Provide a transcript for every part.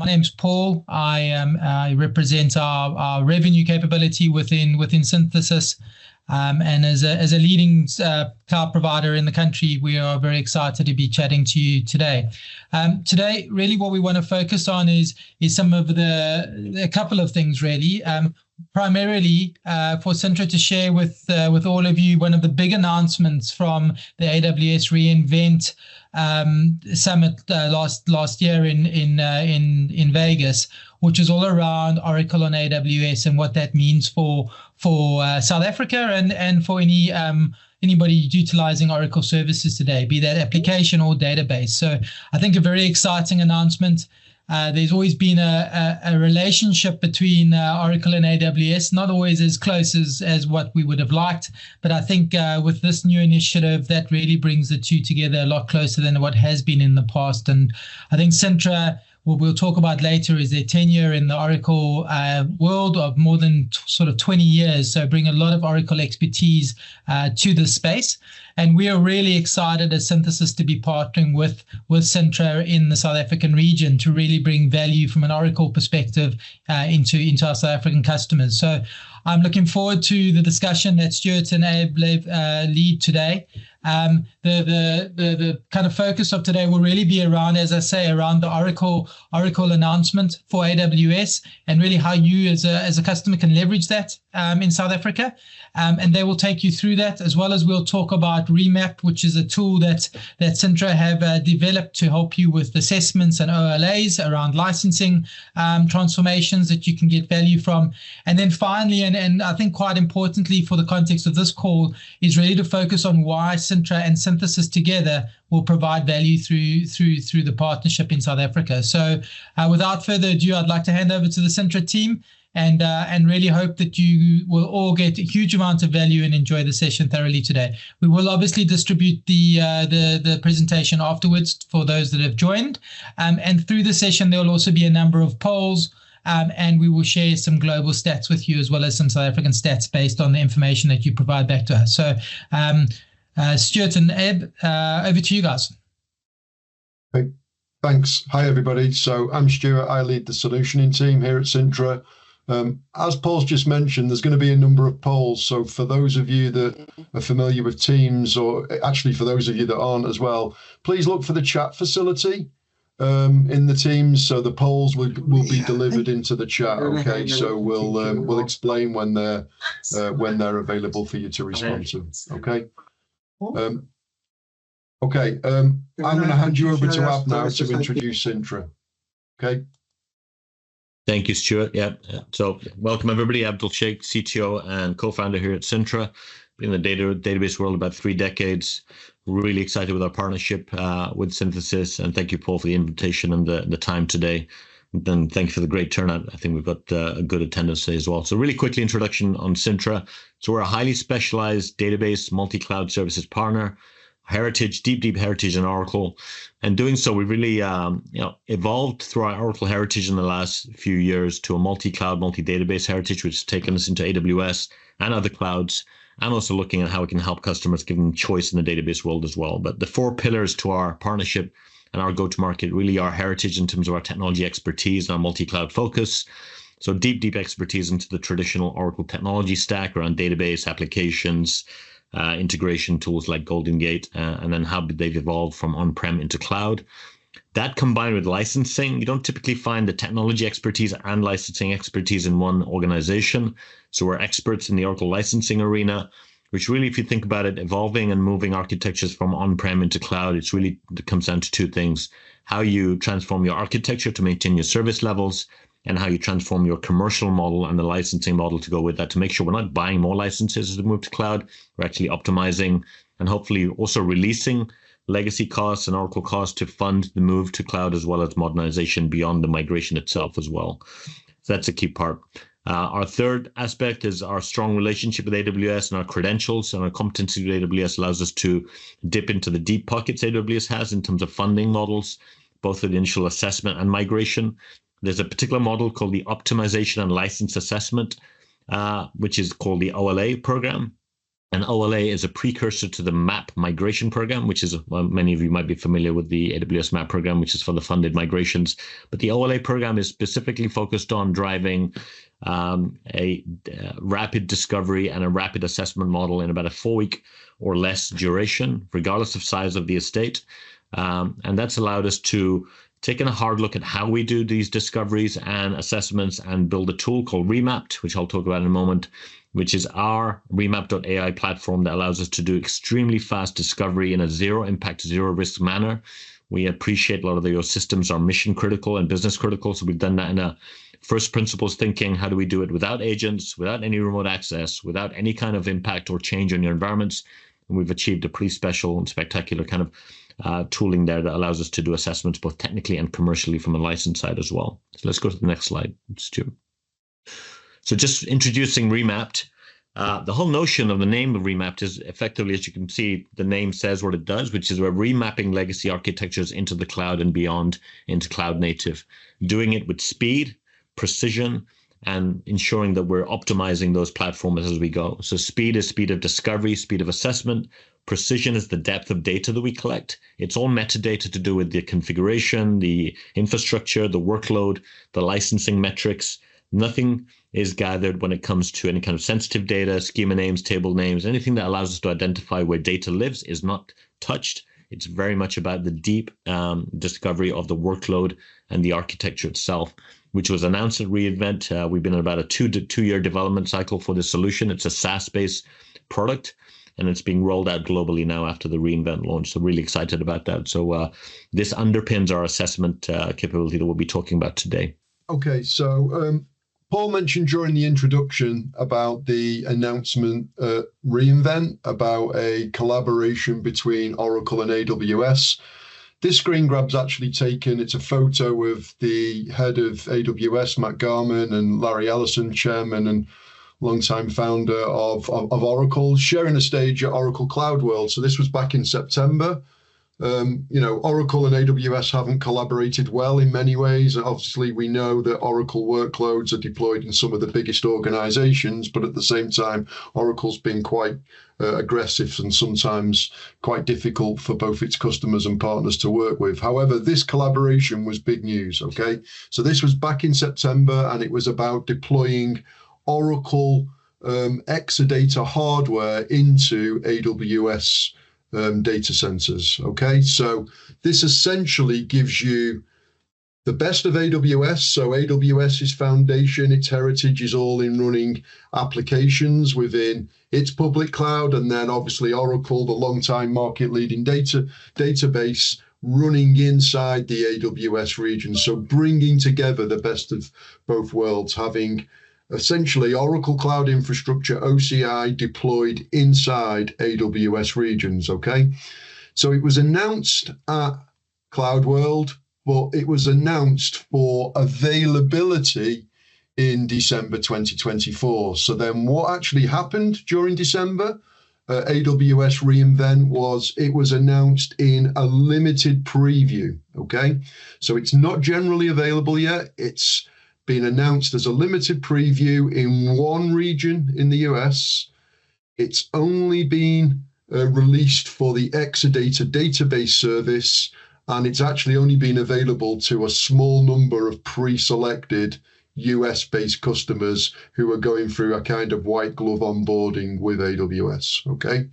name's Paul. I represent our revenue capability within Synthesis. And as a leading cloud provider in the country, we are very excited to be chatting to you today. Today, really, what we want to focus on is some of a couple of things, really. Primarily for Cintra to share with all of you one of the big announcements from the AWS reInvent summit last year in Vegas, which is all around Oracle on AWS and what that means for South Africa and for anybody utilizing Oracle services today, be that application or database. So I think a very exciting announcement. There's always been a relationship between Oracle and AWS, not always as close as what we would have liked. But I think with this new initiative, that really brings the two together a lot closer than what has been in the past. And I think Cintra, what we'll talk about later, is their tenure in the Oracle world of more than sort of 20 years. So bring a lot of Oracle expertise to this space. And we are really excited as Synthesis to be partnering with Cintra in the South African region to really bring value from an Oracle perspective into our South African customers. So I'm looking forward to the discussion that Stuart and Abdul lead today. The kind of focus of today will really be around, as I say, around the Oracle announcement for AWS and really how you as a customer can leverage that in South Africa. And they will take you through that, as well as we'll talk about REMAP, which is a tool that Cintra have developed to help you with assessments and OLAs around licensing transformations that you can get value from. And then finally, and I think quite importantly for the context of this call, is really to focus on why Cintra and Synthesis together will provide value through the partnership in South Africa. So without further ado, I'd like to hand over to the Cintra team and really hope that you will all get a huge amount of value and enjoy the session thoroughly today. We will obviously distribute the presentation afterwards for those that have joined. And through the session, there will also be a number of polls, and we will share some global stats with you as well as some South African stats based on the information that you provide back to us. So Stuart and Eb, over to you guys. Okay. Thanks. Hi, everybody. So I'm Stuart. I lead the solutioning team here at Cintra. As Paul's just mentioned, there's going to be a number of polls. So for those of you that are familiar with Teams, or actually for those of you that aren't as well, please look for the chat facility in the Teams. So the polls will be delivered into the chat. Okay, so we'll explain when they're available for you to respond to. Okay. I'm going to hand you over to Ab now to introduce Cintra. Okay. Thank you, Stuart. Yeah. So welcome, everybody. Abdul, Sheikh, CTO and co-founder here at Cintra. Been in the database world about 3 decades. Really excited with our partnership with Synthesis. And thank you, Paul, for the invitation and the time today. And thank you for the great turnout. I think we've got a good attendance today as well. So really quickly, introduction on Cintra. So we're a highly specialized database multi-cloud services partner. Heritage, deep heritage in Oracle. And doing so, we really evolved through our Oracle heritage in the last few years to a multi-cloud, multi-database heritage, which has taken us into AWS and other clouds, and also looking at how we can help customers, give them choice in the database world as well. But the 4 pillars to our partnership and our go-to-market really are heritage in terms of our technology expertise and our multi-cloud focus. So deep expertise into the traditional Oracle technology stack around database applications, integration tools like Golden Gate, and then how they've evolved from on-prem into cloud. That combined with licensing, you don't typically find the technology expertise and licensing expertise in one organization. So we're experts in the Oracle licensing arena, which really, if you think about it, evolving and moving architectures from on-prem into cloud, it comes down to 2 things: how you transform your architecture to maintain your service levels, and how you transform your commercial model and the licensing model to go with that, to make sure we're not buying more licenses as we move to cloud. We're actually optimizing and hopefully also releasing legacy costs and Oracle costs to fund the move to cloud, as well as modernization beyond the migration itself as well. So that's a key part. Our third aspect is our strong relationship with AWS and our credentials and our competency with AWS allows us to dip into the deep pockets AWS has in terms of funding models, both for the initial assessment and migration. There's a particular model called the Optimization and License Assessment, which is called the OLA program. And OLA is a precursor to the MAP migration program, which is, well, many of you might be familiar with the AWS MAP program, which is for the funded migrations. But the OLA program is specifically focused on driving a rapid discovery and a rapid assessment model in about a 4-week or less duration, regardless of size of the estate. And that's allowed us to take a hard look at how we do these discoveries and assessments and build a tool called REMAP, which I'll talk about in a moment, which is our remap.ai platform that allows us to do extremely fast discovery in a zero impact, zero risk manner. We appreciate a lot of your systems are mission critical and business critical. So we've done that in a first principles thinking. How do we do it without agents, without any remote access, without any kind of impact or change on your environments? And we've achieved a pretty special and spectacular kind of tooling there that allows us to do assessments both technically and commercially from a license side as well. So let's go to the next slide, Stuart. So just introducing Remapped. The whole notion of the name of Remapped is effectively, as you can see, the name says what it does, which is we're remapping legacy architectures into the cloud and beyond, into cloud native, doing it with speed, precision, and ensuring that we're optimizing those platforms as we go. So speed is speed of discovery, speed of assessment. Precision is the depth of data that we collect. It's all metadata to do with the configuration, the infrastructure, the workload, the licensing metrics. Nothing is gathered when it comes to any kind of sensitive data, schema names, table names, anything that allows us to identify where data lives is not touched. It's very much about the deep discovery of the workload and the architecture itself, which was announced at reInvent. We've been in about a two-year development cycle for this solution. It's a SaaS-based product, and it's being rolled out globally now after the reInvent launch. So really excited about that. So this underpins our assessment capability that we'll be talking about today. Okay, so Paul mentioned during the introduction about the announcement at reInvent about a collaboration between Oracle and AWS. This screen grab's actually taken, it's a photo of the head of AWS, Matt Garman, and Larry Ellison, chairman and longtime founder of Oracle, sharing a stage at Oracle Cloud World. So this was back in September. Oracle and AWS haven't collaborated well in many ways. Obviously, we know that Oracle workloads are deployed in some of the biggest organizations, but at the same time, Oracle's been quite aggressive and sometimes quite difficult for both its customers and partners to work with. However, this collaboration was big news, okay? So this was back in September, and it was about deploying Oracle Exadata hardware into AWS data centers. Okay, so this essentially gives you the best of AWS. So AWS's foundation, its heritage is all in running applications within its public cloud, and then obviously Oracle, the long-time market-leading database, running inside the AWS region. So bringing together the best of both worlds, having essentially Oracle Cloud Infrastructure, OCI, deployed inside AWS regions, okay? So it was announced at Cloud World, but it was announced for availability in December 2024. So then what actually happened during December? AWS reInvent was announced in a limited preview, okay? So it's not generally available yet. It's been announced as a limited preview in one region in the US. It's only been released for the Exadata database service, and it's actually only been available to a small number of pre-selected US-based customers who are going through a kind of white glove onboarding with AWS, okay?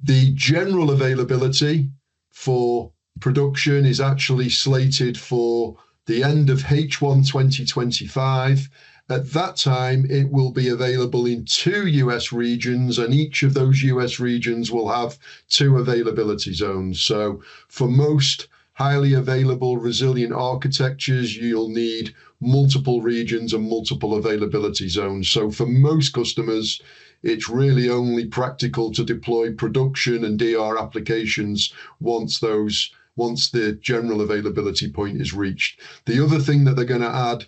The general availability for production is actually slated for the end of H1 2025. At that time, it will be available in 2 US regions, and each of those US regions will have 2 availability zones. So for most highly available, resilient architectures, you'll need multiple regions and multiple availability zones. So for most customers, it's really only practical to deploy production and DR applications once the general availability point is reached. The other thing that they're going to add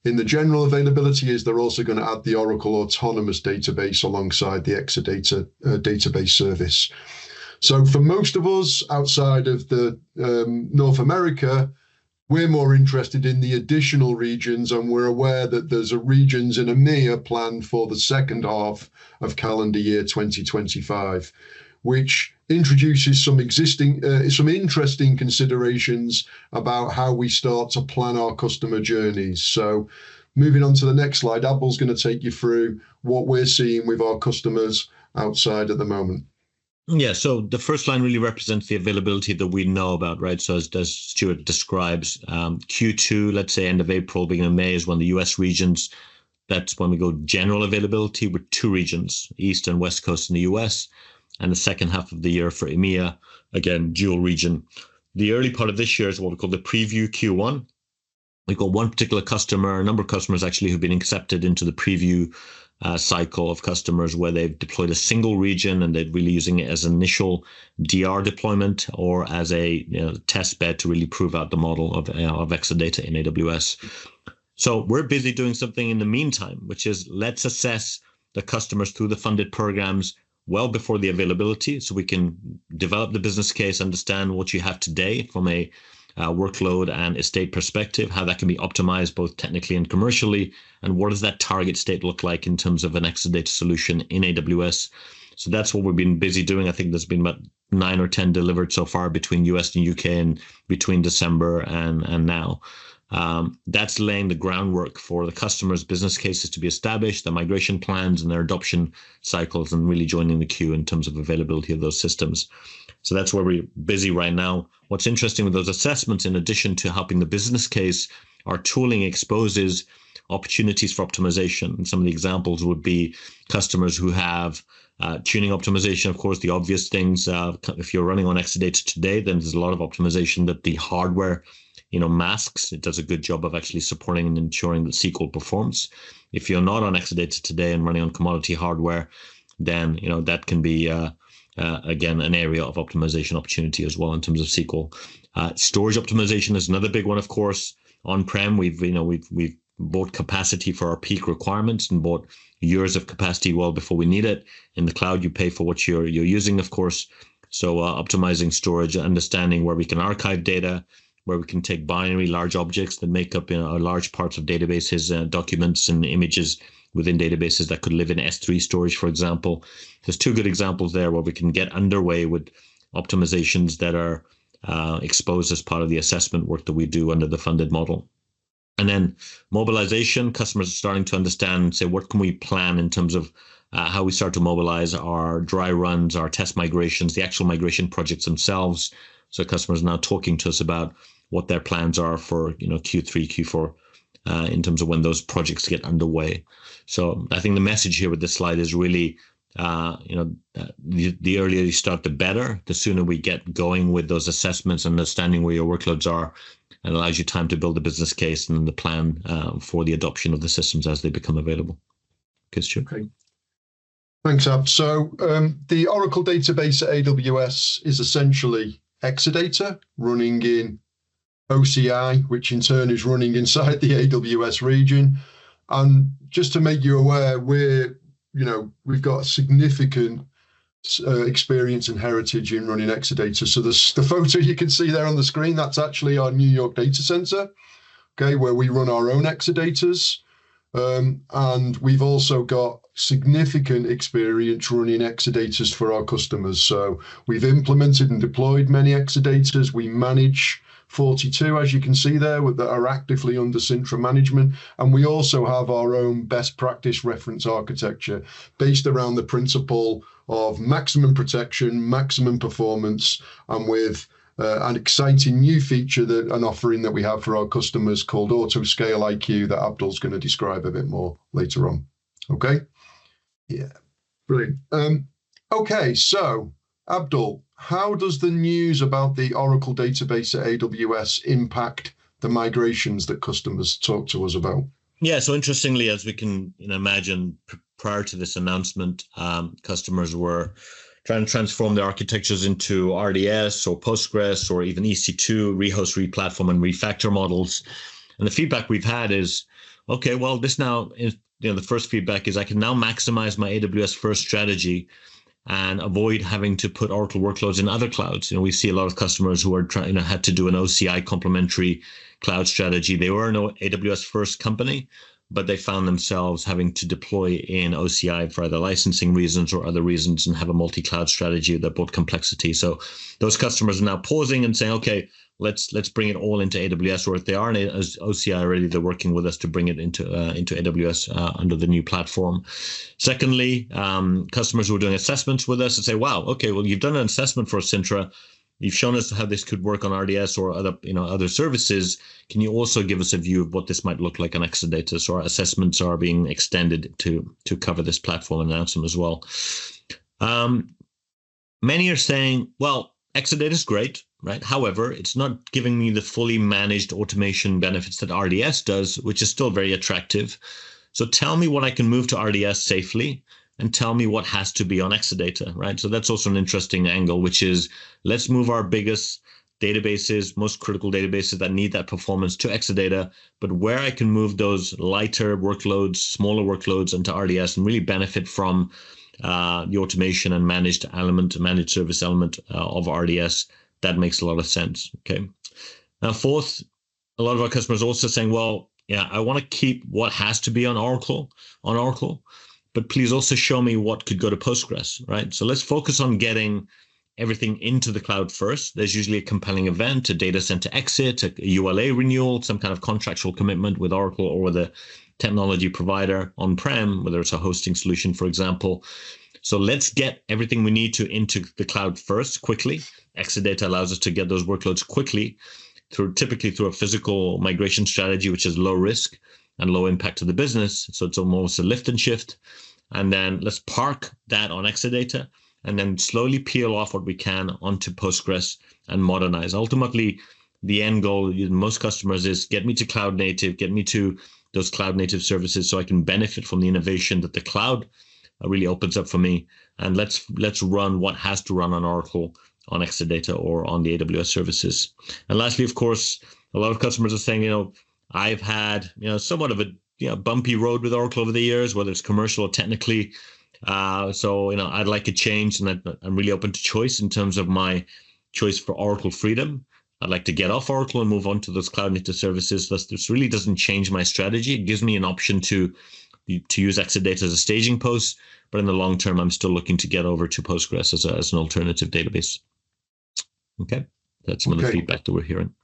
in the general availability is they're also going to add the Oracle Autonomous Database alongside the Exadata database service. So for most of us outside of the North America, We're more interested in the additional regions, and we're aware that there's a regions in EMEA planned for the second half of calendar year 2025, which introduces some interesting considerations about how we start to plan our customer journeys. So moving on to the next slide, Abdul's going to take you through what we're seeing with our customers outside at the moment. Yeah, so the first line really represents the availability that we know about, right? So as Stuart describes, Q2, let's say end of April, beginning of May is when the US regions, that's when we go general availability with 2 regions, East and West Coast in the US, and the second half of the year for EMEA, again, dual region. The early part of this year is what we call the preview Q1. We've got one particular customer, a number of customers actually who've been accepted into the preview cycle of customers where they've deployed a single region and they're really using it as an initial DR deployment or as a test bed to really prove out the model of Exadata in AWS. So we're busy doing something in the meantime, which is let's assess the customers through the funded programs well before the availability so we can develop the business case, understand what you have today from a workload and estate perspective, how that can be optimized both technically and commercially, and what does that target state look like in terms of an Exadata solution in AWS. So that's what we've been busy doing. I think there's been about 9 or 10 delivered so far between US and UK and between December and now. That's laying the groundwork for the customer's business cases to be established, the migration plans and their adoption cycles, and really joining the queue in terms of availability of those systems. So that's where we're busy right now. What's interesting with those assessments, in addition to helping the business case, our tooling exposes opportunities for optimization. And some of the examples would be customers who have tuning optimization, of course, the obvious things. If you're running on Exadata today, then there's a lot of optimization that the hardware masks. It does a good job of actually supporting and ensuring that SQL performs. If you're not on Exadata today and running on commodity hardware, then that can be again an area of optimization opportunity as well in terms of SQL. Storage optimization is another big one, of course. On-prem, we've bought capacity for our peak requirements and bought years of capacity well before we need it. In the cloud, you pay for what you're using, of course. So optimizing storage, understanding where we can archive data, where we can take binary large objects that make up large parts of databases, documents and images within databases that could live in S3 storage, for example. There's 2 good examples there where we can get underway with optimizations that are exposed as part of the assessment work that we do under the funded model. And then mobilization, customers are starting to understand and say, what can we plan in terms of how we start to mobilize our dry runs, our test migrations, the actual migration projects themselves. So customers are now talking to us about what their plans are for Q3, Q4 in terms of when those projects get underway. So I think the message here with this slide is really, the earlier you start, the better. The sooner we get going with those assessments, understanding where your workloads are, and allows you time to build a business case and the plan for the adoption of the systems as they become available. Okay, Stuart. Okay. Thanks, Ab. So the Oracle database at AWS is essentially Exadata running in OCI, which in turn is running inside the AWS region. And just to make you aware, we've got significant experience and heritage in running Exadata. So the photo you can see there on the screen, that's actually our New York data center, okay, where we run our own Exadatas. And we've also got significant experience running Exadatas for our customers. So we've implemented and deployed many Exadatas. We manage 42, as you can see there, that are actively under Cintra management. And we also have our own best practice reference architecture based around the principle of maximum protection, maximum performance, and with an exciting new feature, an offering that we have for our customers called Autoscale IQ that Abdul's going to describe a bit more later on. Okay? Yeah, brilliant. Okay, so Abdul, how does the news about the Oracle database at AWS impact the migrations that customers talk to us about? Yeah, so interestingly, as we can imagine, prior to this announcement, customers were trying to transform their architectures into RDS or Postgres or even EC2, rehost, replatform, and refactor models. And the feedback we've had is, okay, well, this now is, the first feedback is I can now maximize my AWS first strategy and avoid having to put Oracle workloads in other clouds. We see a lot of customers who are trying, had to do an OCI complementary cloud strategy. They were an AWS first company, but they found themselves having to deploy in OCI for either licensing reasons or other reasons and have a multi-cloud strategy that brought complexity. So those customers are now pausing and saying, okay, let's bring it all into AWS, or if they are in OCI already, they're working with us to bring it into AWS under the new platform. Secondly, customers who are doing assessments with us and say, wow, okay, well, you've done an assessment for Cintra. You've shown us how this could work on RDS or other services. Can you also give us a view of what this might look like on Exadata? So our assessments are being extended to cover this platform announcement as well. Many are saying, well, Exadata is great, right? However, it's not giving me the fully managed automation benefits that RDS does, which is still very attractive. So tell me what I can move to RDS safely, and tell me what has to be on Exadata, right? So that's also an interesting angle, which is let's move our biggest databases, most critical databases that need that performance to Exadata, but where I can move those lighter workloads, smaller workloads into RDS and really benefit from the automation and managed service element of RDS, that makes a lot of sense, okay? Now, fourth, a lot of our customers are also saying, well, yeah, I want to keep what has to be on Oracle, but please also show me what could go to Postgres, right? So let's focus on getting everything into the cloud first. There's usually a compelling event, a data center exit, a ULA renewal, some kind of contractual commitment with Oracle or with a technology provider on-prem, whether it's a hosting solution, for example. So let's get everything we need to into the cloud first, quickly. Exadata allows us to get those workloads quickly, typically through a physical migration strategy, which is low risk and low impact to the business. So it's almost a lift and shift. And then let's park that on Exadata and then slowly peel off what we can onto Postgres and modernize. Ultimately, the end goal in most customers is get me to cloud native, get me to those cloud native services so I can benefit from the innovation that the cloud really opens up for me. And let's run what has to run on Oracle, on Exadata, or on the AWS services. And lastly, of course, a lot of customers are saying, I've had somewhat of a bumpy road with Oracle over the years, whether it's commercial or technically. So I'd like a change, and I'm really open to choice in terms of my choice for Oracle freedom. I'd like to get off Oracle and move on to those cloud native services. This really doesn't change my strategy. It gives me an option to use Exadata as a staging post, but in the long term, I'm still looking to get over to Postgres as an alternative database. Okay, that's some of the feedback that we're hearing.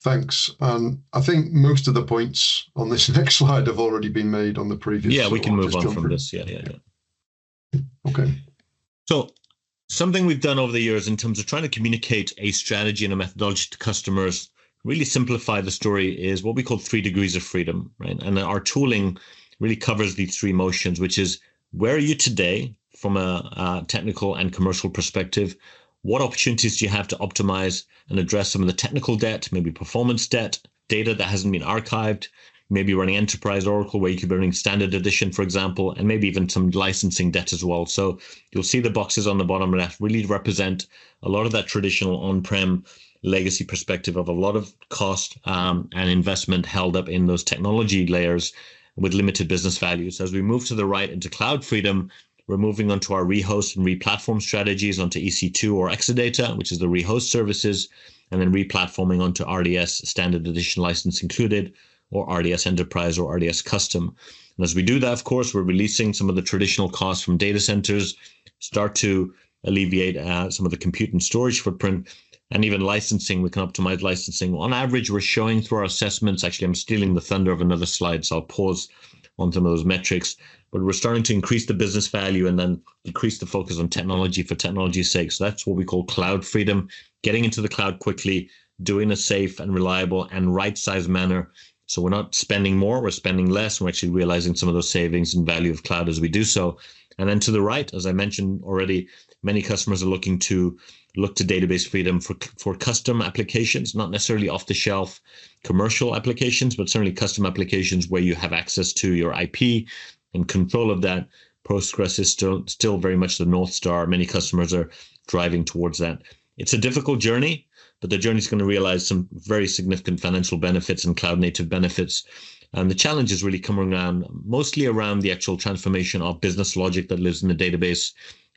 Thanks. I think most of the points on this next slide have already been made on the previous. Yeah, we can move on from this. Yeah. Okay. So something we've done over the years in terms of trying to communicate a strategy and a methodology to customers, really simplify the story, is what we call 3 degrees of freedom, right? And our tooling really covers these 3 motions, which is where are you today from a technical and commercial perspective? What opportunities do you have to optimize and address some of the technical debt, maybe performance debt, data that hasn't been archived, maybe running enterprise Oracle where you could be running standard edition, for example, and maybe even some licensing debt as well. So you'll see the boxes on the bottom left really represent a lot of that traditional on-prem legacy perspective of a lot of cost and investment held up in those technology layers with limited business values. As we move to the right into cloud freedom, we're moving on to our rehost and replatform strategies onto EC2 or Exadata, which is the rehost services, and then replatforming onto RDS standard edition license included, or RDS enterprise or RDS custom. And as we do that, of course, we're releasing some of the traditional costs from data centers, start to alleviate some of the compute and storage footprint, and even licensing. We can optimize licensing. On average, we're showing through our assessments. Actually, I'm stealing the thunder of another slide, so I'll pause on some of those metrics. But we're starting to increase the business value and then decrease the focus on technology for technology's sake. So that's what we call cloud freedom, getting into the cloud quickly, doing a safe and reliable and right-sized manner. So we're not spending more, we're spending less. We're actually realizing some of those savings and value of cloud as we do so. And then to the right, as I mentioned already, many customers are look to database freedom for custom applications, not necessarily off-the-shelf commercial applications, but certainly custom applications where you have access to your IP and control of that. Postgres is still very much the North Star. Many customers are driving towards that. It's a difficult journey, but the journey is going to realize some very significant financial benefits and cloud native benefits. And the challenge is really coming around, mostly around the actual transformation of business logic that lives in the database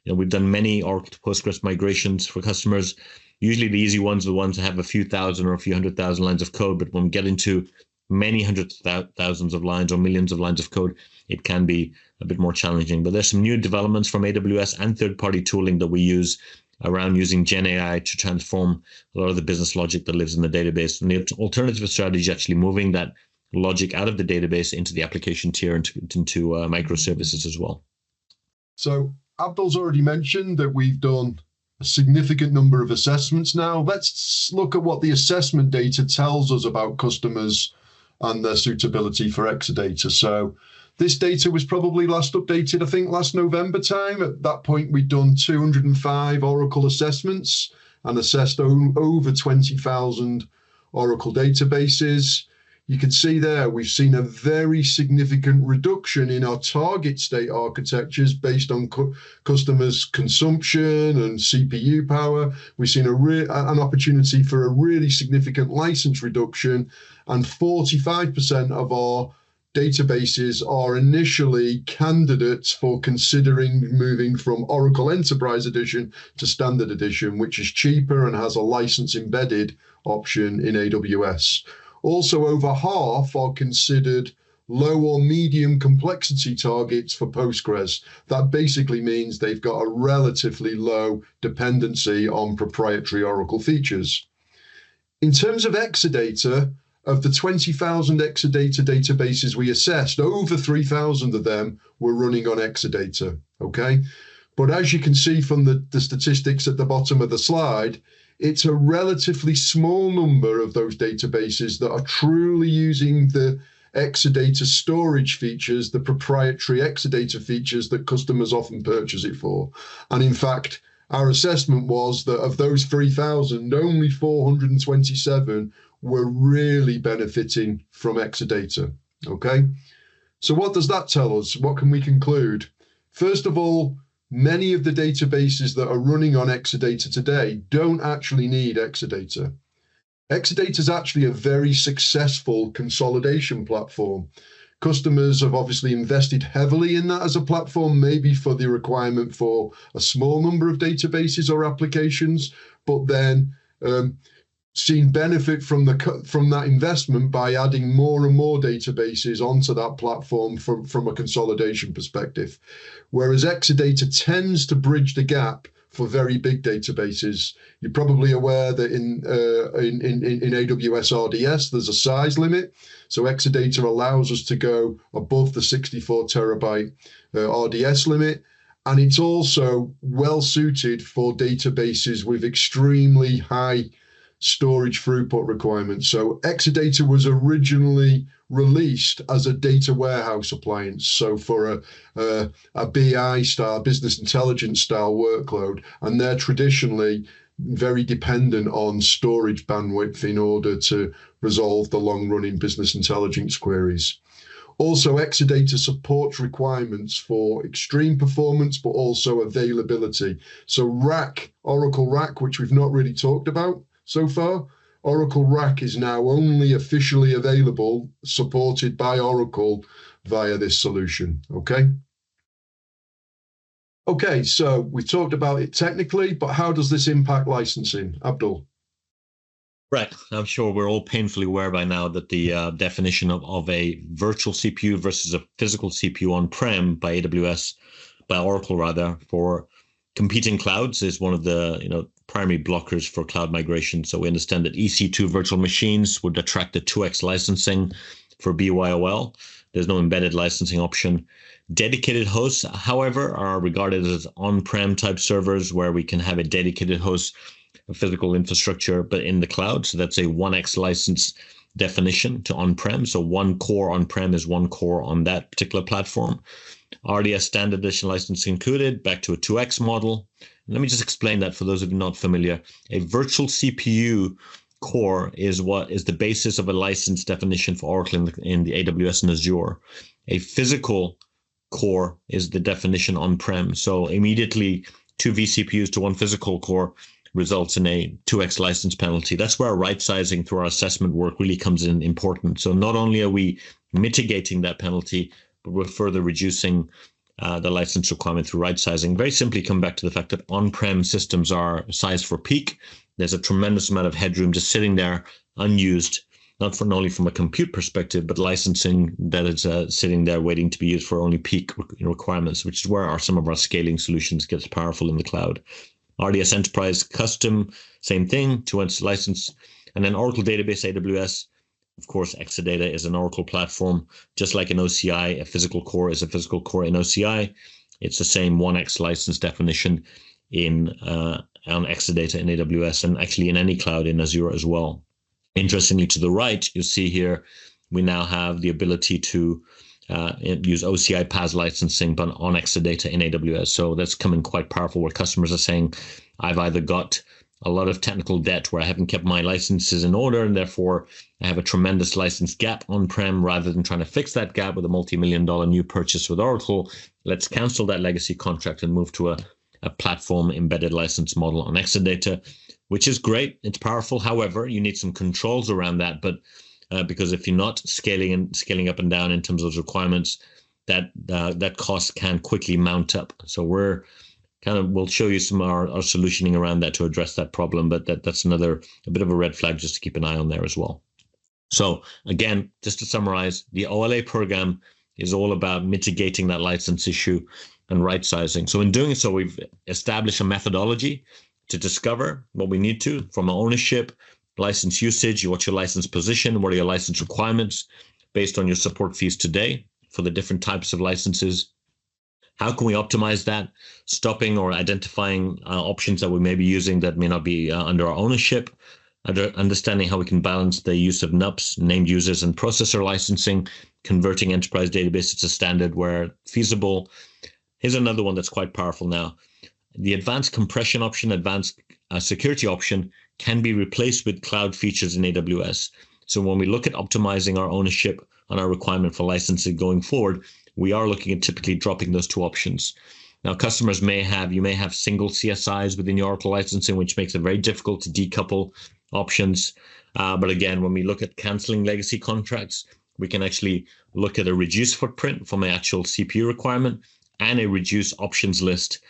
we've done many Oracle to Postgres migrations for customers. Usually the easy ones are the ones that have a few thousand or a few 100,000 lines of code. But when we get into many hundreds of thousands of lines or millions of lines of code, it can be a bit more challenging. But there's some new developments from AWS and third-party tooling that we use around using Gen AI to transform a lot of the business logic that lives in the database. And the alternative strategy is actually moving that logic out of the database into the application tier, into microservices as well. So Abdul's already mentioned that we've done a significant number of assessments now. Let's look at what the assessment data tells us about customers and their suitability for Exadata. So this data was probably last updated, I think, last November time. At that point, we'd done 205 Oracle assessments and assessed over 20,000 Oracle databases. You can see there, we've seen a very significant reduction in our target state architectures based on customers' consumption and CPU power. We've seen an opportunity for a really significant license reduction, and 45% of our databases are initially candidates for considering moving from Oracle Enterprise Edition to Standard Edition, which is cheaper and has a license embedded option in AWS. Also, over half are considered low or medium complexity targets for Postgres. That basically means they've got a relatively low dependency on proprietary Oracle features. In terms of Exadata, of the 20,000 Exadata databases we assessed, over 3,000 of them were running on Exadata, okay? But as you can see from the statistics at the bottom of the slide, it's a relatively small number of those databases that are truly using the Exadata storage features, the proprietary Exadata features that customers often purchase it for. And in fact, our assessment was that of those 3,000, only 427 were really benefiting from Exadata, okay? So what does that tell us? What can we conclude? First of all, many of the databases that are running on Exadata today don't actually need Exadata. Exadata is actually a very successful consolidation platform. Customers have obviously invested heavily in that as a platform, maybe for the requirement for a small number of databases or applications, but then seen benefit from that investment by adding more and more databases onto that platform from a consolidation perspective. Whereas Exadata tends to bridge the gap for very big databases. You're probably aware that in AWS RDS, there's a size limit. So Exadata allows us to go above the 64 terabyte RDS limit. And it's also well suited for databases with extremely high storage throughput requirements. So Exadata was originally released as a data warehouse appliance, so for a BI style, business intelligence style workload, and they're traditionally very dependent on storage bandwidth in order to resolve the long-running business intelligence queries. Also, Exadata supports requirements for extreme performance, but also availability. So RAC, Oracle RAC, which we've not really talked about so far, Oracle RAC is now only officially available, supported by Oracle via this solution, okay? Okay, so we talked about it technically, but how does this impact licensing? Abdul? Right, I'm sure we're all painfully aware by now that the definition of a virtual CPU versus a physical CPU on-prem by AWS, by Oracle rather, for competing clouds is one of the primary blockers for cloud migration. So we understand that EC2 virtual machines would attract the 2x licensing for BYOL. There's no embedded licensing option. Dedicated hosts, however, are regarded as on-prem type servers where we can have a dedicated host, a physical infrastructure, but in the cloud. So that's a 1x license definition to on-prem. So one core on-prem is one core on that particular platform. RDS standard edition license included, back to a 2x model. Let me just explain that for those of you not familiar. A virtual CPU core is what is the basis of a license definition for Oracle in the AWS and Azure. A physical core is the definition on-prem. So immediately 2 vCPUs to 1 physical core results in a 2x license penalty. That's where our right sizing through our assessment work really comes in important. So not only are we mitigating that penalty, but we're further reducing the license requirement through right sizing. Very simply come back to the fact that on-prem systems are sized for peak. There's a tremendous amount of headroom just sitting there unused, not only from a compute perspective, but licensing that is sitting there waiting to be used for only peak requirements, which is where some of our scaling solutions gets powerful in the cloud. RDS Enterprise Custom, same thing, 2 license. And then Oracle Database, AWS. Of course, Exadata is an Oracle platform, just like an OCI. A physical core is a physical core in OCI. It's the same 1x license definition on Exadata in AWS, and actually in any cloud in Azure as well. Interestingly, to the right, you see here, we now have the ability to use OCI PaaS licensing, but on Exadata in AWS. So that's coming quite powerful, where customers are saying, I've either got a lot of technical debt where I haven't kept my licenses in order, and therefore I have a tremendous license gap on-prem. Rather than trying to fix that gap with a multi-million-dollar new purchase with Oracle, let's cancel that legacy contract and move to a platform embedded license model on Exadata, which is great. It's powerful. However, you need some controls around that. But because if you're not scaling up and down in terms of those requirements, that cost can quickly mount up. So we'll show you some of our solutioning around that to address that problem. But that's a bit of a red flag just to keep an eye on there as well. So again, just to summarize, the OLA program is all about mitigating that license issue and right sizing. So in doing so, we've established a methodology to discover what we need to from ownership, license usage, what's your license position, what are your license requirements based on your support fees today for the different types of licenses. How can we optimize that, stopping or identifying options that we may be using that may not be under our ownership, understanding how we can balance the use of NUPS, named users, and processor licensing, converting enterprise database to standard where feasible. Here's another one that's quite powerful now. The advanced compression option, advanced security option can be replaced with cloud features in AWS. So when we look at optimizing our ownership and our requirement for licensing going forward, we are looking at typically dropping those two options. Now, customers you may have single CSIs within your Oracle licensing, which makes it very difficult to decouple options. But again, when we look at canceling legacy contracts, we can actually look at a reduced footprint from an actual CPU requirement and a reduced options list,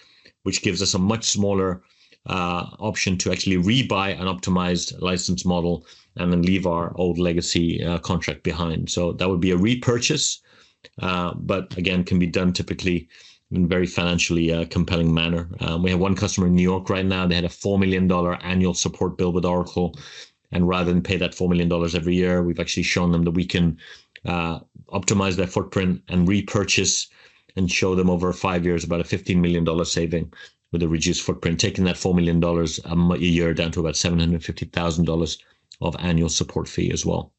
which gives us a much smaller option to actually rebuy an optimized license model and then leave our old legacy contract behind. So that would be a repurchase, but again, can be done typically in a very financially compelling manner. We have one customer in New York right now. They had a $4 million annual support bill with Oracle. And rather than pay that $4 million every year, we've actually shown them that we can optimize their footprint and repurchase and show them over 5 years about a $15 million saving with a reduced footprint, taking that $4 million a year down to about $750,000 of annual support fee as well.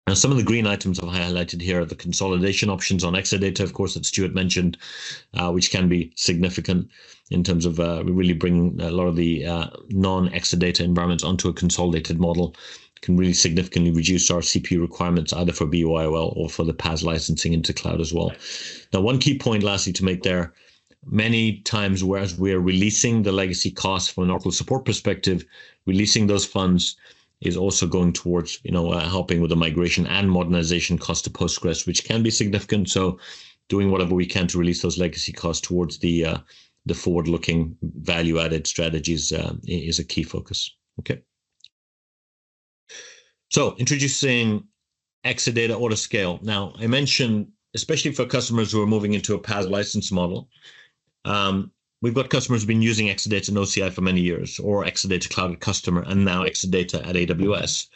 Now, some of the green items I've highlighted here are the consolidation options on Exadata, of course, that Stuart mentioned, which can be significant in terms of really bringing a lot of the non-Exadata environments onto a consolidated model. Can really significantly reduce our CPU requirements either for BYOL or for the PaaS licensing into cloud as well. Now, one key point lastly to make there, many times whereas we're releasing the legacy costs from an Oracle support perspective, releasing those funds is also going towards helping with the migration and modernization cost to Postgres, which can be significant. So doing whatever we can to release those legacy costs towards the forward-looking value-added strategies is a key focus. Okay. So introducing Exadata Autoscale. Now, I mentioned, especially for customers who are moving into a PaaS license model, we've got customers who've been using Exadata and OCI for many years, or Exadata Cloud Customer, and now Exadata at AWS.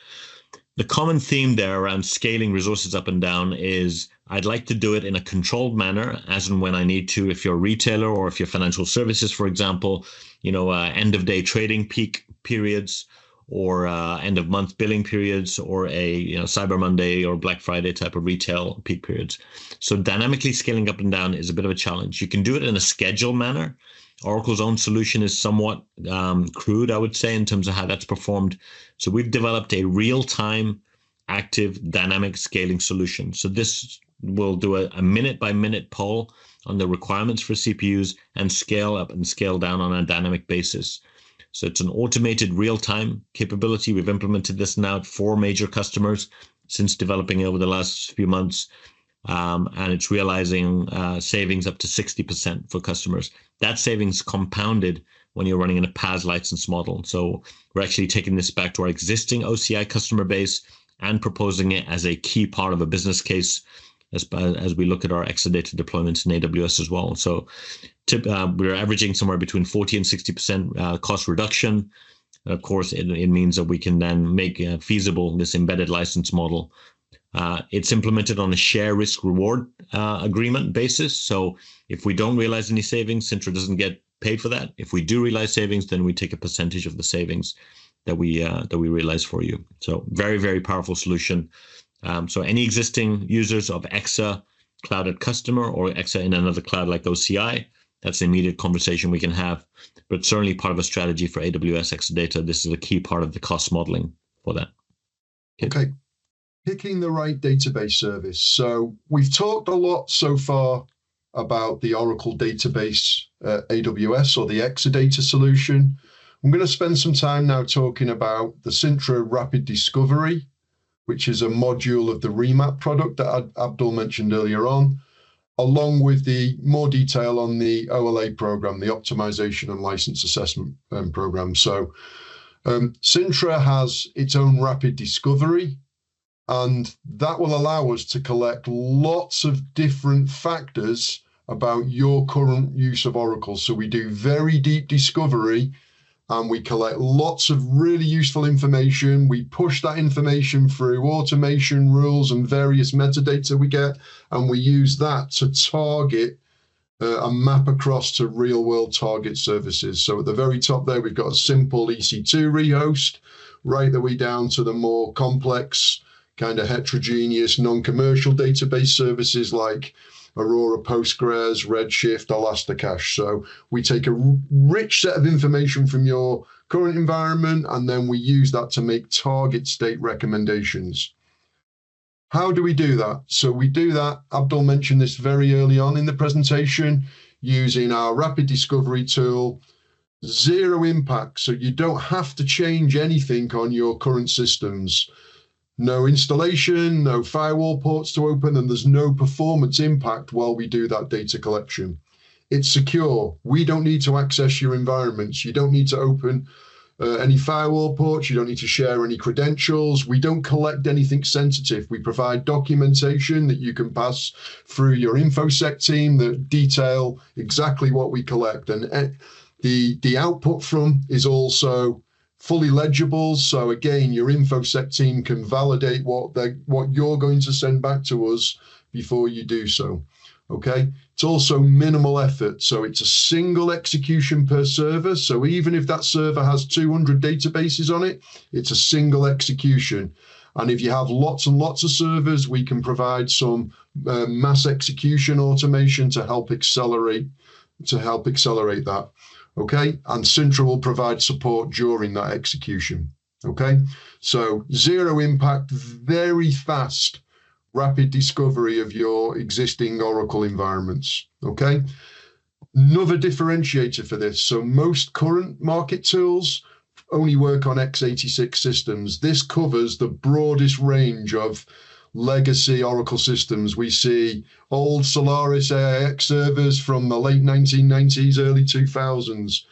The common theme there around scaling resources up and down is I'd like to do it in a controlled manner, as and when I need to. If you're a retailer or if you're financial services, for example, end of day trading peak periods, or end of month billing periods, or a Cyber Monday or Black Friday type of retail peak periods. So dynamically scaling up and down is a bit of a challenge. You can do it in a scheduled manner. Oracle's own solution is somewhat crude, I would say, in terms of how that's performed. So we've developed a real-time, active, dynamic scaling solution. So this will do a minute-by-minute poll on the requirements for CPUs and scale up and scale down on a dynamic basis. So it's an automated real-time capability. We've implemented this now at 4 major customers since developing it over the last few months. and it's realizing savings up to 60% for customers. That savings compounded when you're running in a PaaS license model. So we're actually taking this back to our existing OCI customer base and proposing it as a key part of a business case as we look at our Exadata deployments in AWS as well. So we're averaging somewhere between 40 and 60% cost reduction. Of course, it means that we can then make feasible this embedded license model. It's implemented on a share risk reward agreement basis. So if we don't realize any savings, Cintra doesn't get paid for that. If we do realize savings, then we take a percentage of the savings that we realize for you. So very, very powerful solution. So any existing users of Exa Cloud at Customer or Exa in another cloud like OCI, that's an immediate conversation we can have, but certainly part of a strategy for AWS Exadata. This is a key part of the cost modeling for that. Okay. Picking the right database service. So we've talked a lot so far about the Oracle database, AWS, or the Exadata solution. I'm going to spend some time now talking about the Cintra Rapid Discovery, which is a module of the REMAP product that Abdul mentioned earlier on, along with the more detail on the OLA program, the Optimization and License Assessment program. So Cintra has its own Rapid Discovery, and that will allow us to collect lots of different factors about your current use of Oracle. So we do very deep discovery, and we collect lots of really useful information. We push that information through automation rules and various metadata we get, and we use that to target and map across to real world target services. So at the very top there, we've got a simple EC2 rehost, right the way down to the more complex, kind of heterogeneous, non-commercial database services like Aurora Postgres, Redshift, Elasticache. So we take a rich set of information from your current environment, and then we use that to make target state recommendations. How do we do that? So we do that, Abdul mentioned this very early on in the presentation, using our Rapid Discovery tool, zero impact. So you don't have to change anything on your current systems. No installation, no firewall ports to open, and there's no performance impact while we do that data collection. It's secure. We don't need to access your environments. You don't need to open any firewall ports. You don't need to share any credentials. We don't collect anything sensitive. We provide documentation that you can pass through your InfoSec team that detail exactly what we collect. And the output from is also fully legible. So again, your InfoSec team can validate what you're going to send back to us before you do so. Okay. It's also minimal effort. So it's a single execution per server. So even if that server has 200 databases on it, it's a single execution. And if you have lots and lots of servers, we can provide some mass execution automation to help accelerate that. Okay, and Cintra will provide support during that execution. Okay, so zero impact, very fast, rapid discovery of your existing Oracle environments. Okay, another differentiator for this. So most current market tools only work on x86 systems. This covers the broadest range of legacy Oracle systems. We see old Solaris AIX servers from the late 1990s, early 2000s.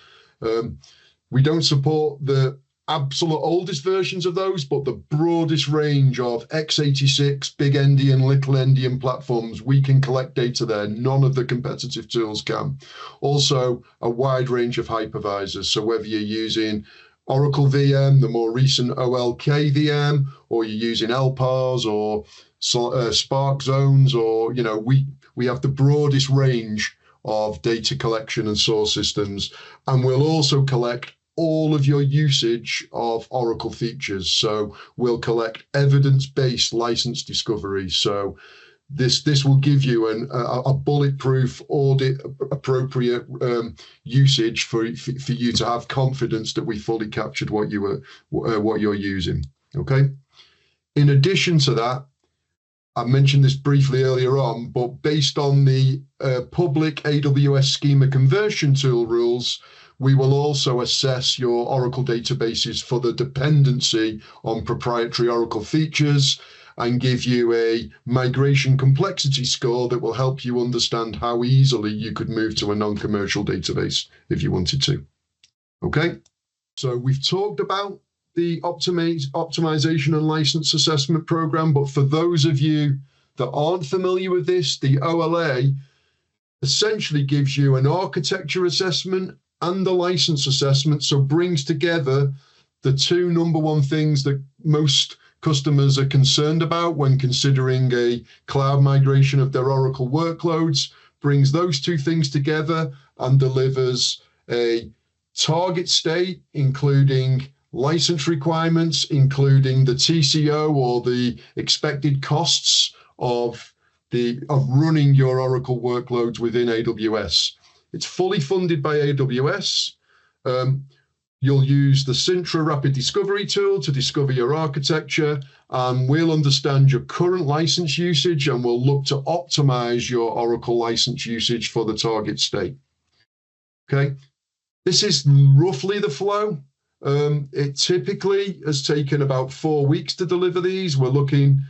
We don't support the absolute oldest versions of those, but the broadest range of x86, big endian, little endian platforms, we can collect data there. None of the competitive tools can. Also, a wide range of hypervisors. So whether you're using Oracle VM, the more recent OLK VM, or you're using LPARs or Spark zones, or, you know, we have the broadest range of data collection and source systems. And we'll also collect all of your usage of Oracle features. So we'll collect evidence-based license discovery. So this will give you a bulletproof, audit appropriate usage for you to have confidence that we fully captured what you're using. Okay. In addition to that, I mentioned this briefly earlier on, but based on the public AWS schema conversion tool rules, we will also assess your Oracle databases for the dependency on proprietary Oracle features. and give you a migration complexity score that will help you understand how easily you could move to a non-commercial database if you wanted to. Okay, so we've talked about the optimization and license assessment program, but for those of you that aren't familiar with this, the OLA essentially gives you an architecture assessment and a license assessment, so brings together the two number one things that most customers are concerned about when considering a cloud migration of their Oracle workloads, brings those two things together and delivers a target state, including license requirements, including the TCO or the expected costs of running your Oracle workloads within AWS. It's fully funded by AWS. You'll use the Cintra Rapid Discovery tool to discover your architecture, and we'll understand your current license usage, and we'll look to optimize your Oracle license usage for the target state. Okay, this is roughly the flow. It typically has taken about 4 weeks to deliver these. We're looking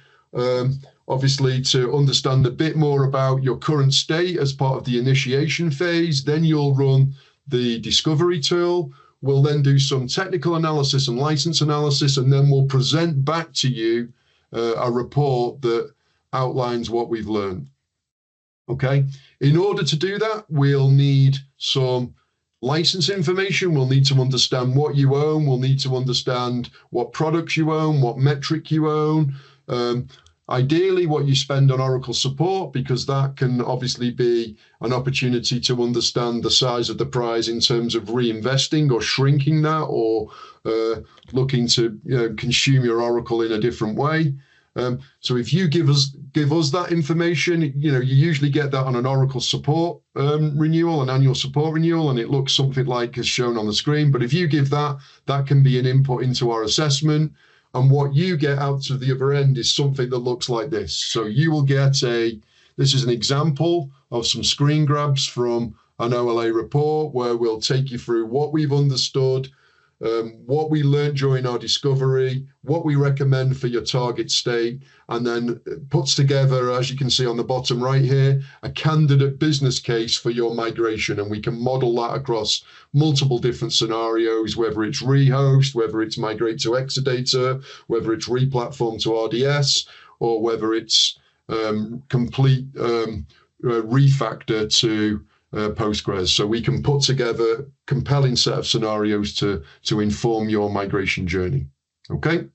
obviously to understand a bit more about your current state as part of the initiation phase. Then you'll run the discovery tool. We'll then do some technical analysis and license analysis, and then we'll present back to you a report that outlines what we've learned. Okay, in order to do that, we'll need some license information. We'll need to understand what you own. We'll need to understand what products you own, what metric you own. Ideally, what you spend on Oracle support, because that can obviously be an opportunity to understand the size of the prize in terms of reinvesting or shrinking that, or looking to consume your Oracle in a different way. So if you give us that information, you usually get that on an Oracle support renewal, an annual support renewal, and it looks something like as shown on the screen. But if you give that, that can be an input into our assessment. And what you get out to the other end is something that looks like this. So you will get this is an example of some screen grabs from an OLA report where we'll take you through what we've understood, what we learned during our discovery, what we recommend for your target state, and then puts together, as you can see on the bottom right here, a candidate business case for your migration. And we can model that across multiple different scenarios, whether it's rehost, whether it's migrate to Exadata, whether it's replatform to RDS, or whether it's complete refactor to Postgres. So we can put together a compelling set of scenarios to inform your migration journey. Okay.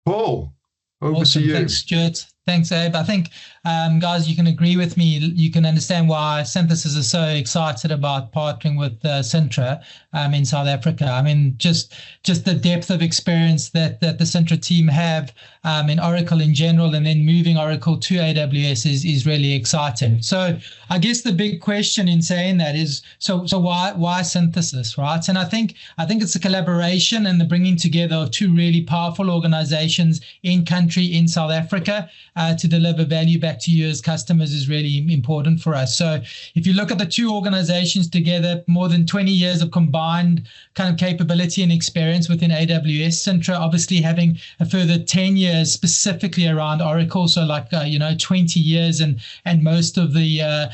Paul, over to you. Thanks, Stuart. Thanks, Abe. I think, guys, you can agree with me. You can understand why Synthesis is so excited about partnering with Cintra in South Africa. I mean, just the depth of experience that the Cintra team have in Oracle in general, and then moving Oracle to AWS is really exciting. So I guess the big question in saying that is, so why Synthesis, right? And I think it's a collaboration and the bringing together of two really powerful organizations in country in South Africa. To deliver value back to you as customers is really important for us. So if you look at the two organizations together, more than 20 years of combined kind of capability and experience within AWS, Cintra obviously having a further 10 years specifically around Oracle, so like 20 years, and most of the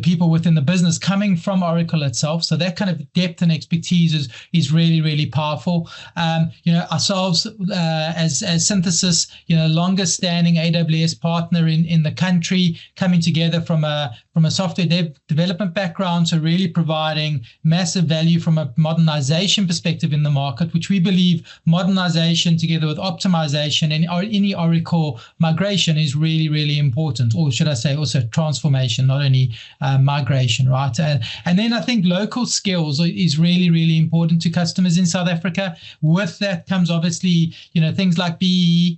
people within the business coming from Oracle itself. So that kind of depth and expertise is really powerful. Ourselves as Synthesis, longest standing AWS partner in the country, coming together from a software development background, so really providing massive value from a modernization perspective in the market, which we believe modernization together with optimization and any Oracle migration is really important, or should I say also transformation, not only migration, right? And then I think local skills is really important to customers in South Africa. With that comes obviously things like BEE,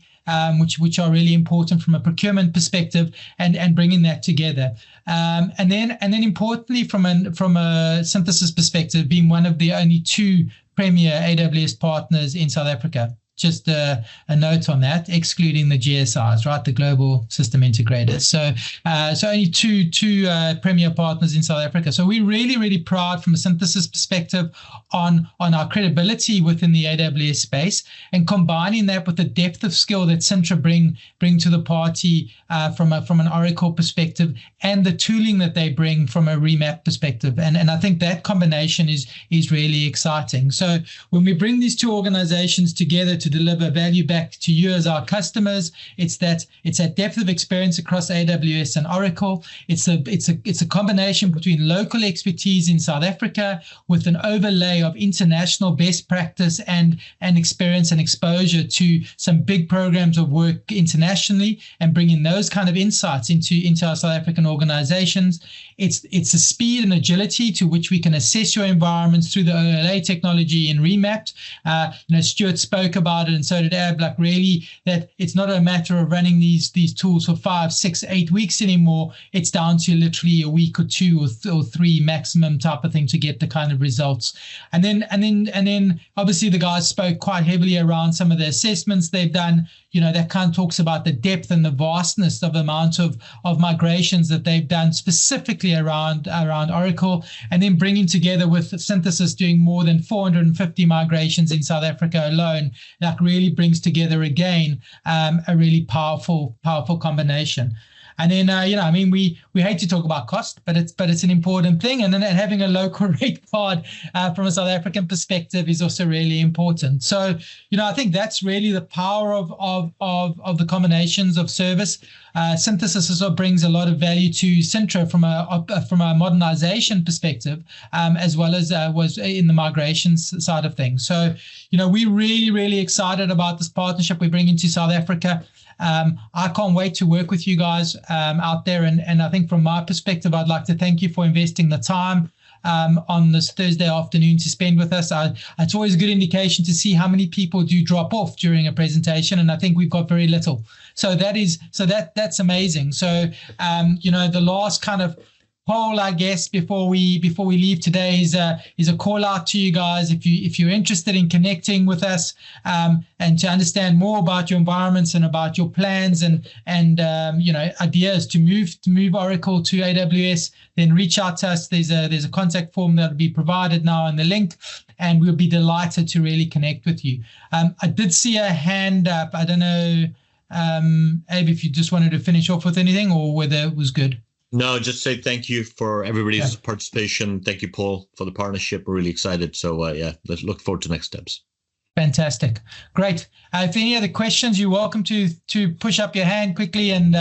which are really important from a procurement perspective, and bringing that together. And then importantly from a Synthesis perspective, being one of the only two premier AWS partners in South Africa. just a note on that, excluding the GSIs, right? The global system integrators. So only two premier partners in South Africa. So we're really, really proud from a synthesis perspective on our credibility within the AWS space, and combining that with the depth of skill that Cintra bring to the party from an Oracle perspective, and the tooling that they bring from a REMAP perspective. And I think that combination is really exciting. So when we bring these two organizations together to deliver value back to you as our customers, it's that depth of experience across AWS and Oracle. It's a combination between local expertise in South Africa with an overlay of international best practice and experience and exposure to some big programs of work internationally, and bringing those kind of insights into our South African organizations. It's a speed and agility to which we can assess your environments through the OLA technology in REMAP. Stuart spoke about it, and so did Ab, like really that it's not a matter of running these tools for 5, 6, 8 weeks anymore. It's down to literally a week or 2 or 3 maximum type of thing to get the kind of results. And then obviously the guys spoke quite heavily around some of the assessments they've done. That kind of talks about the depth and the vastness of amount of migrations that they've done specifically around Oracle, and then bringing together with Synthesis doing more than 450 migrations in South Africa alone. That really brings together again a really powerful combination. And then, we hate to talk about cost, but it's an important thing. And then having a local rate card from a South African perspective is also really important. So, I think that's really the power of the combinations of service. Synthesis also brings a lot of value to Cintra from a modernization perspective, as well as was in the migrations side of things. So, we're really, really excited about this partnership we bring into South Africa. I can't wait to work with you guys out there. And I think from my perspective, I'd like to thank you for investing the time on this Thursday afternoon to spend with us. It's always a good indication to see how many people do drop off during a presentation, and I think we've got very little. So that's amazing. So the last kind of poll, I guess, before we leave today is a call out to you guys. If you're interested in connecting with us and to understand more about your environments and about your plans and ideas to move Oracle to AWS, then reach out to us. There's a contact form that will be provided now in the link, and we'll be delighted to really connect with you. I did see a hand up. I don't know, Abe, if you just wanted to finish off with anything or whether it was good. No, just say thank you for everybody's participation. Thank you, Paul, for the partnership. We're really excited. So, let's look forward to next steps. Fantastic. Great. If any other questions, you're welcome to push up your hand quickly, and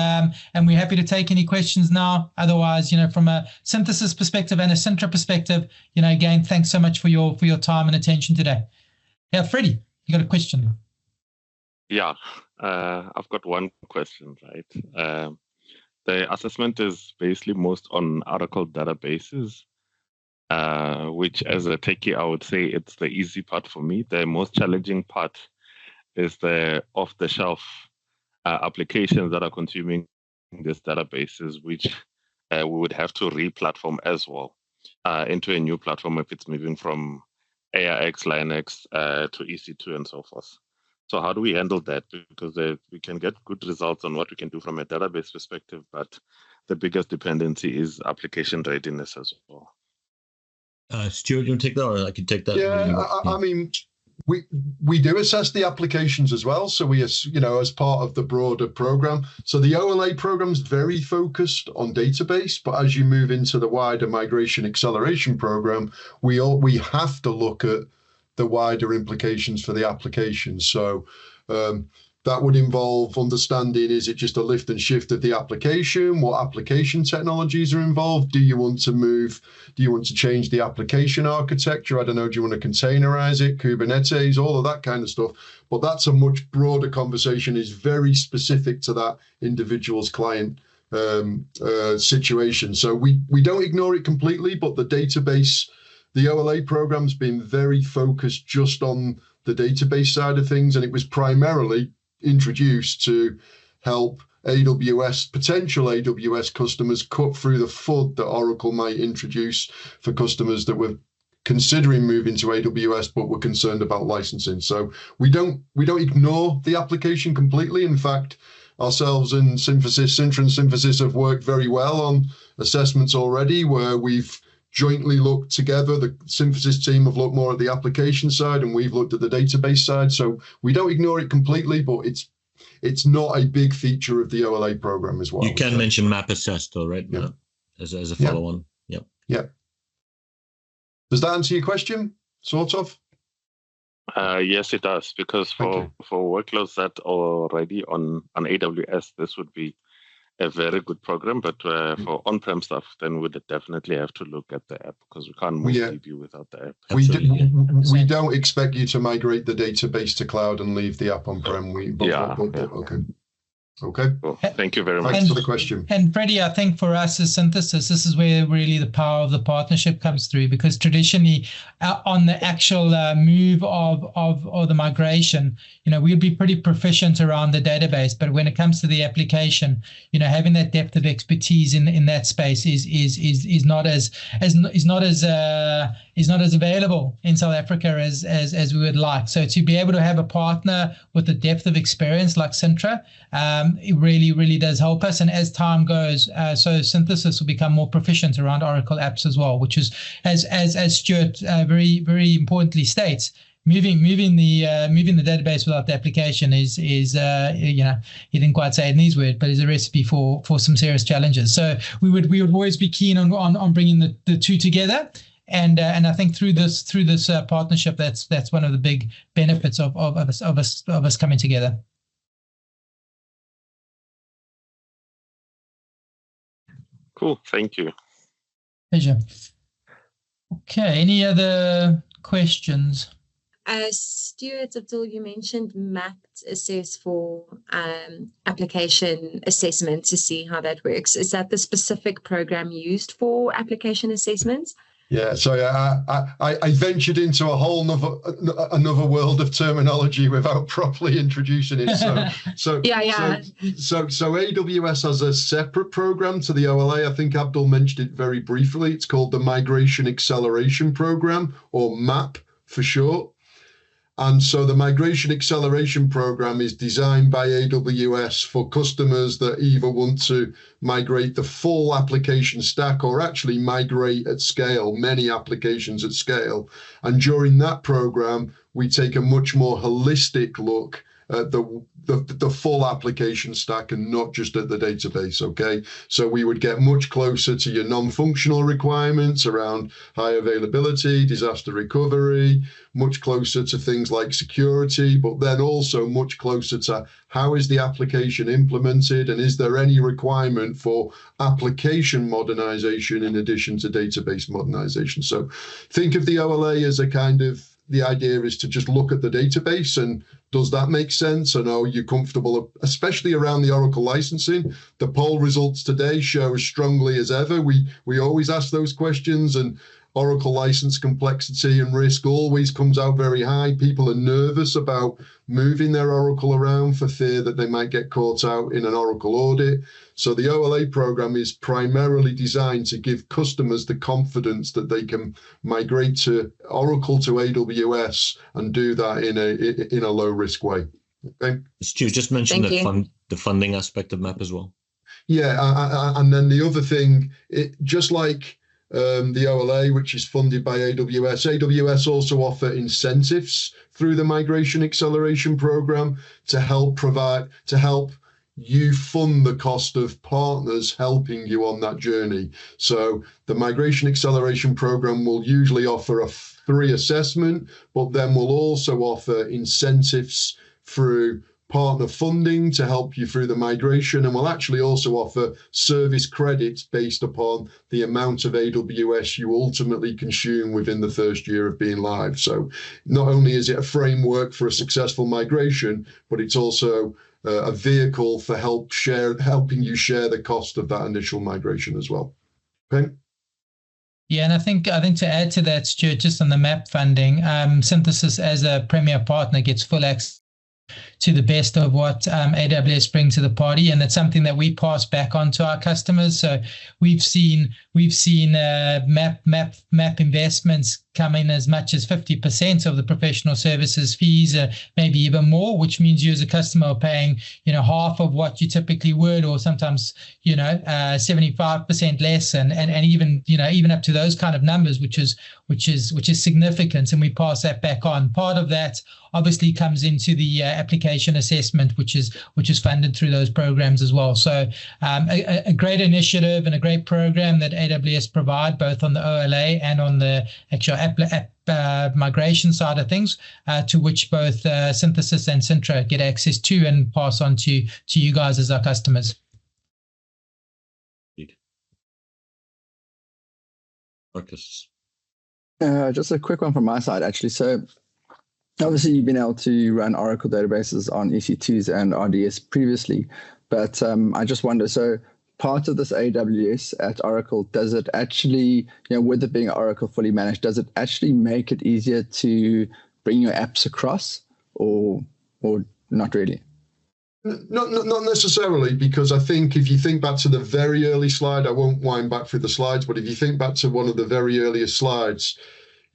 we're happy to take any questions now. Otherwise, from a synthesis perspective and a Cintra perspective, again, thanks so much for your time and attention today. Yeah, Freddie, you got a question? Yeah, I've got one question, right? The assessment is basically most on Oracle databases, which as a techie, I would say it's the easy part for me. The most challenging part is the off-the-shelf applications that are consuming these databases, which we would have to re-platform as well into a new platform if it's moving from AIX, Linux to EC2 and so forth. So how do we handle that? Because we can get good results on what we can do from a database perspective, but the biggest dependency is application readiness as well. Stuart, you want to take that, or I can take that? I mean, we do assess the applications as well. So we, as part of the broader program. So the OLA program is very focused on database, but as you move into the wider migration acceleration program, we have to look at the wider implications for the application. So that would involve understanding, is it just a lift and shift of the application? What application technologies are involved? Do you want to move? Do you want to change the application architecture? I don't know, do you want to containerize it, Kubernetes, all of that kind of stuff? But that's a much broader conversation, is very specific to that individual's client situation. So we don't ignore it completely, but the database, the OLA program's been very focused just on the database side of things, and it was primarily introduced to help potential AWS customers cut through the FUD that Oracle might introduce for customers that were considering moving to AWS, but were concerned about licensing. So we don't ignore the application completely. In fact, ourselves and Cintra and Synthesis have worked very well on assessments already, where we've jointly looked together. The Synthesis team have looked more at the application side, and we've looked at the database side. So we don't ignore it completely, but it's not a big feature of the OLA program as well. You can mention map assess though, right? Yeah. As a follow-on. Yeah. Yeah. Does that answer your question? Sort of? Yes, it does. Because for workloads that are already on AWS, this would be a very good program. But for on-prem stuff, then we'd definitely have to look at the app, because we can't move DB without the app. We don't expect you to migrate the database to cloud and leave the app on-prem. Okay. Well, thank you very much. Thanks for the question. And Freddie, I think for us as Synthesis, this is where really the power of the partnership comes through, because traditionally on the actual move of the migration, we'd be pretty proficient around the database, but when it comes to the application, having that depth of expertise in that space is not as available in South Africa as we would like. So to be able to have a partner with the depth of experience like Cintra, it really, really does help us. And as time goes, so Synthesis will become more proficient around Oracle apps as well, which is, as Stuart very, very importantly states, moving the database without the application is he didn't quite say it in these words, but is a recipe for some serious challenges. So we would always be keen on bringing the two together. And I think through this partnership, that's one of the big benefits of us coming together. Cool, thank you. Pleasure. Okay, any other questions? Stuart, Abdul, you mentioned mapped assess for application assessment to see how that works. Is that the specific program used for application assessments? Yeah, so I ventured into a whole another world of terminology without properly introducing it. So AWS has a separate program to the OLA. I think Abdul mentioned it very briefly. It's called the Migration Acceleration Program, or MAP for short. And so the Migration Acceleration Program is designed by AWS for customers that either want to migrate the full application stack or actually migrate at scale, many applications at scale. And during that program, we take a much more holistic look at the full application stack and not just at the database, okay? So we would get much closer to your non-functional requirements around high availability, disaster recovery, much closer to things like security, but then also much closer to how is the application implemented, and is there any requirement for application modernization in addition to database modernization? So think of the OLA as a kind of, the idea is to just look at the database and does that make sense? And are you comfortable, especially around the Oracle licensing? The poll results today show as strongly as ever. We always ask those questions, and Oracle license complexity and risk always comes out very high. People are nervous about moving their Oracle around for fear that they might get caught out in an Oracle audit. So the OLA program is primarily designed to give customers the confidence that they can migrate to Oracle to AWS and do that in a low risk way. Okay. Stu just mentioned the funding aspect of MAP as well. Yeah, and then the other thing, just like the OLA, which is funded by AWS. AWS also offer incentives through the Migration Acceleration Program to help you fund the cost of partners helping you on that journey. So the Migration Acceleration Program will usually offer a free assessment, but then will also offer incentives through partner funding to help you through the migration, and will actually also offer service credits based upon the amount of AWS you ultimately consume within the first year of being live. So not only is it a framework for a successful migration, but it's also a vehicle for helping you share the cost of that initial migration as well. Okay. Yeah, and I think to add to that, Stuart, just on the MAP funding, Synthesis as a premier partner gets full access to the best of what AWS bring to the party, and it's something that we pass back on to our customers. So we've seen MAP investments come in as much as 50% of the professional services fees, maybe even more, which means you as a customer are paying, half of what you typically would, or sometimes, 75% less, and even up to those kind of numbers, which is significant, and we pass that back on. Part of that obviously comes into the application assessment, which is funded through those programs as well. So a great initiative and a great program that AWS provide, both on the OLA and on the actual app migration side of things, to which both Synthesis and Cintra get access to and pass on to you guys as our customers. Marcus. Just a quick one from my side, actually. So obviously you've been able to run Oracle databases on EC2s and RDS previously, but I just wonder, so part of this AWS at Oracle, does it actually, with it being Oracle fully managed, does it actually make it easier to bring your apps across, or not really? Not necessarily, because I think if you think back to the very early slide, I won't wind back through the slides, but if you think back to one of the very earliest slides,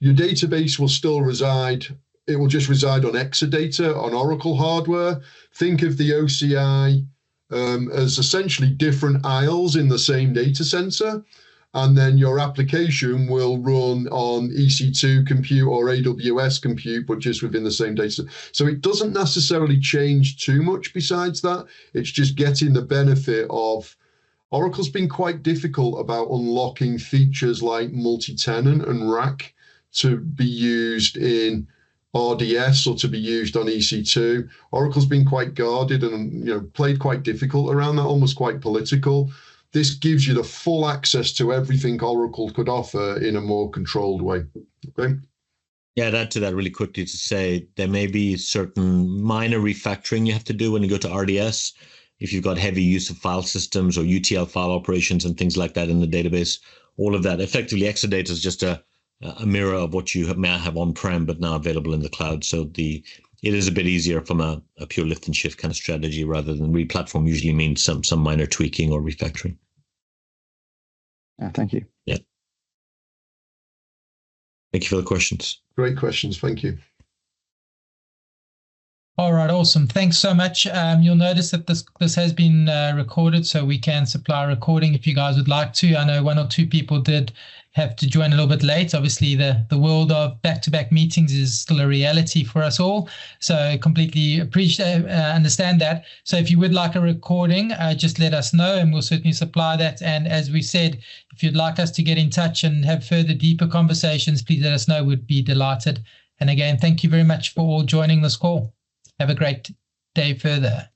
your database will still reside. It will just reside on Exadata, on Oracle hardware. Think of the OCI as essentially different aisles in the same data center. And then your application will run on EC2 compute or AWS compute, but just within the same data. So it doesn't necessarily change too much besides that. It's just getting the benefit of, Oracle's been quite difficult about unlocking features like multi-tenant and rack to be used in RDS or to be used on EC2. Oracle's been quite guarded and played quite difficult around that, almost quite political. This gives you the full access to everything Oracle could offer in a more controlled way. Okay. Yeah, I'd add to that really quickly to say there may be certain minor refactoring you have to do when you go to RDS. If you've got heavy use of file systems or UTL file operations and things like that in the database, all of that. Effectively, Exadata is just a mirror of what you may have on-prem, but now available in the cloud. So it is a bit easier from a pure lift and shift kind of strategy, rather than re-platform usually means some minor tweaking or refactoring. Yeah, thank you. Yeah. Thank you for the questions. Great questions. Thank you. All right, awesome. Thanks so much. You'll notice that this has been recorded, so we can supply a recording if you guys would like to. I know one or two people did have to join a little bit late. Obviously, the world of back-to-back meetings is still a reality for us all. So completely understand that. So if you would like a recording, just let us know and we'll certainly supply that. And as we said, if you'd like us to get in touch and have further deeper conversations, please let us know. We'd be delighted. And again, thank you very much for all joining this call. Have a great day further.